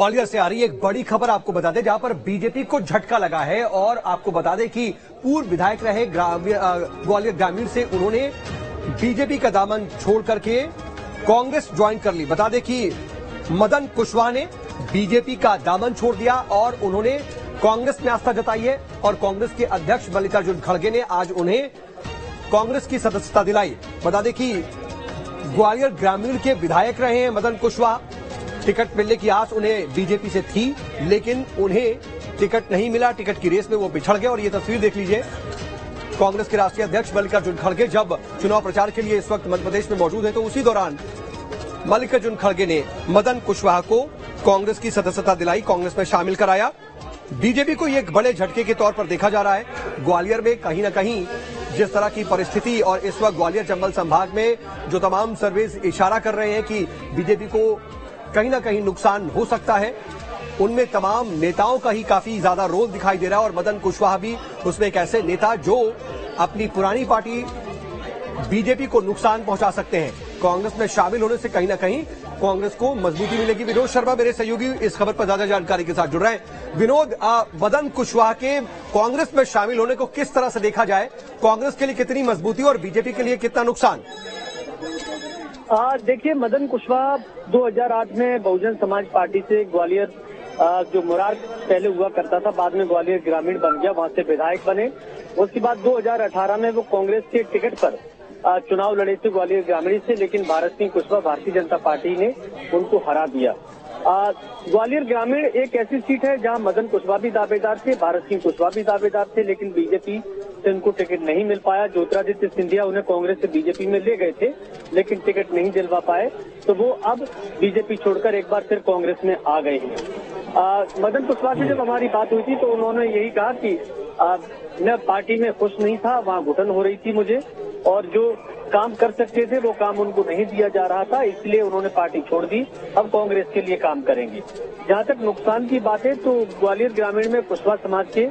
ग्वालियर से आ रही एक बड़ी खबर आपको बता दें, जहां पर बीजेपी को झटका लगा है। और आपको बता दें कि पूर्व विधायक रहे ग्वालियर ग्रामीण से उन्होंने बीजेपी का दामन छोड़ करके कांग्रेस ज्वाइन कर ली। बता दें कि मदन कुशवाहा ने बीजेपी का दामन छोड़ दिया और उन्होंने कांग्रेस में आस्था जताई है। और कांग्रेस के अध्यक्ष मल्लिकार्जुन खड़गे ने आज उन्हें कांग्रेस की सदस्यता दिलाई। बता दें कि ग्वालियर ग्रामीण के विधायक रहे हैं मदन कुशवाहा। टिकट मिलने की आस उन्हें बीजेपी से थी, लेकिन उन्हें टिकट नहीं मिला। टिकट की रेस में वो पिछड़ गए। और ये तस्वीर देख लीजिए, कांग्रेस के राष्ट्रीय अध्यक्ष मल्लिकार्जुन खड़गे जब चुनाव प्रचार के लिए इस वक्त मध्य प्रदेश में मौजूद हैं, तो उसी दौरान मल्लिकार्जुन खड़गे ने मदन कुशवाहा को कांग्रेस की सदस्यता दिलाई, कांग्रेस में शामिल कराया। बीजेपी को एक बड़े झटके के तौर पर देखा जा रहा है। ग्वालियर में कहीं न कहीं जिस तरह की परिस्थिति और इस वक्त ग्वालियर चंबल संभाग में जो तमाम सर्वेज इशारा कर रहे हैं कि बीजेपी को कहीं न कहीं नुकसान हो सकता है, उनमें तमाम नेताओं का ही काफी ज्यादा रोल दिखाई दे रहा है। और मदन कुशवाहा भी उसमें एक ऐसे नेता जो अपनी पुरानी पार्टी बीजेपी को नुकसान पहुंचा सकते हैं। कांग्रेस में शामिल होने से कहीं न कहीं कांग्रेस को मजबूती मिलेगी। विनोद शर्मा मेरे सहयोगी इस खबर पर ज्यादा जानकारी के साथ जुड़ रहे हैं। विनोद, मदन कुशवाहा के कांग्रेस में शामिल होने को किस तरह से देखा जाए? कांग्रेस के लिए कितनी मजबूती और बीजेपी के लिए कितना नुकसान? देखिए, मदन कुशवाहा 2008 में बहुजन समाज पार्टी से ग्वालियर जो मुरार पहले हुआ करता था, बाद में ग्वालियर ग्रामीण बन गया, वहां से विधायक बने। उसके बाद 2018 में वो कांग्रेस के टिकट पर चुनाव लड़े थे ग्वालियर ग्रामीण से, लेकिन भारत सिंह कुशवाहा भारतीय जनता पार्टी ने उनको हरा दिया। ग्वालियर ग्रामीण एक ऐसी सीट है जहां मदन कुशवाहा भी दावेदार थे, भारत सिंह कुशवाहा भी दावेदार थे, लेकिन बीजेपी से उनको टिकट नहीं मिल पाया। ज्योतिरादित्य सिंधिया उन्हें कांग्रेस से बीजेपी में ले गए थे, लेकिन टिकट नहीं दिलवा पाए, तो वो अब बीजेपी छोड़कर एक बार फिर कांग्रेस में आ गए हैं। मदन कुशवाहा से जब हमारी बात हुई थी तो उन्होंने यही कहा कि मैं पार्टी में खुश नहीं था, वहाँ घुटन हो रही थी मुझे, और जो काम कर सकते थे वो काम उनको नहीं दिया जा रहा था, इसलिए उन्होंने पार्टी छोड़ दी। अब कांग्रेस के लिए काम करेंगे। जहां तक नुकसान की बात है, तो ग्वालियर ग्रामीण में कुशवाहा समाज के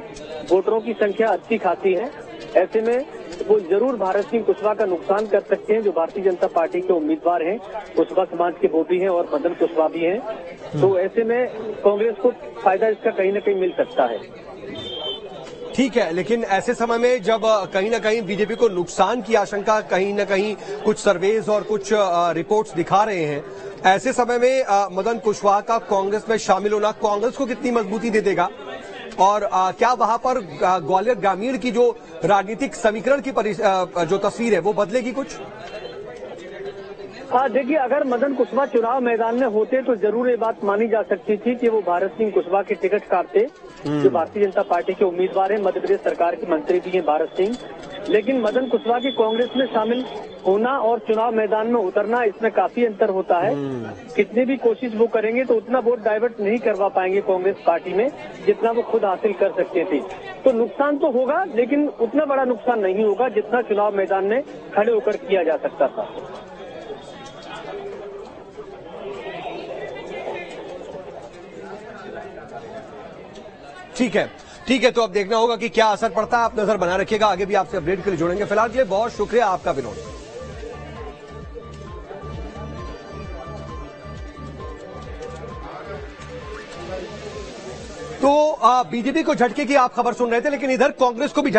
वोटरों की संख्या अच्छी खासी है। ऐसे में वो जरूर भारत सिंह कुशवाहा का नुकसान कर सकते हैं, जो भारतीय जनता पार्टी के उम्मीदवार हैं। कुशवाहा समाज के वोटी हैं और मदन कुशवाहा भी हैं, तो ऐसे में कांग्रेस को फायदा इसका कहीं न कहीं मिल सकता है। ठीक है, लेकिन ऐसे समय में जब कहीं न कहीं बीजेपी को नुकसान की आशंका कहीं न कहीं कुछ सर्वेज और कुछ रिपोर्ट्स दिखा रहे हैं, ऐसे समय में मदन कुशवाहा का कांग्रेस में शामिल होना कांग्रेस को कितनी मजबूती दे देगा? और क्या वहां पर ग्वालियर ग्रामीण की जो राजनीतिक समीकरण की जो तस्वीर है वो बदलेगी कुछ? देखिए, अगर मदन कुशवाहा चुनाव मैदान में होते तो जरूर ये बात मानी जा सकती थी कि वो भारत सिंह कुशवाहा के टिकट काटते, जो भारतीय जनता पार्टी के उम्मीदवार हैं। मध्य प्रदेश सरकार के मंत्री भी हैं भारत सिंह, लेकिन मदन कुशवाहा की कांग्रेस में शामिल होना और चुनाव मैदान में उतरना, इसमें काफी अंतर होता है। कितनी भी कोशिश वो करेंगे तो उतना वोट डाइवर्ट नहीं करवा पाएंगे कांग्रेस पार्टी में, जितना वो खुद हासिल कर सकते थे। तो नुकसान तो होगा, लेकिन उतना बड़ा नुकसान नहीं होगा जितना चुनाव मैदान में खड़े होकर किया जा सकता था। ठीक है, तो अब देखना होगा कि क्या असर पड़ता है। आप नजर बना रखिएगा, आगे भी आपसे अपडेट के लिए जुड़ेंगे। फिलहाल के लिए बहुत शुक्रिया आपका विनोद। तो बीजेपी को झटके की आप खबर सुन रहे थे, लेकिन इधर कांग्रेस को भी झटके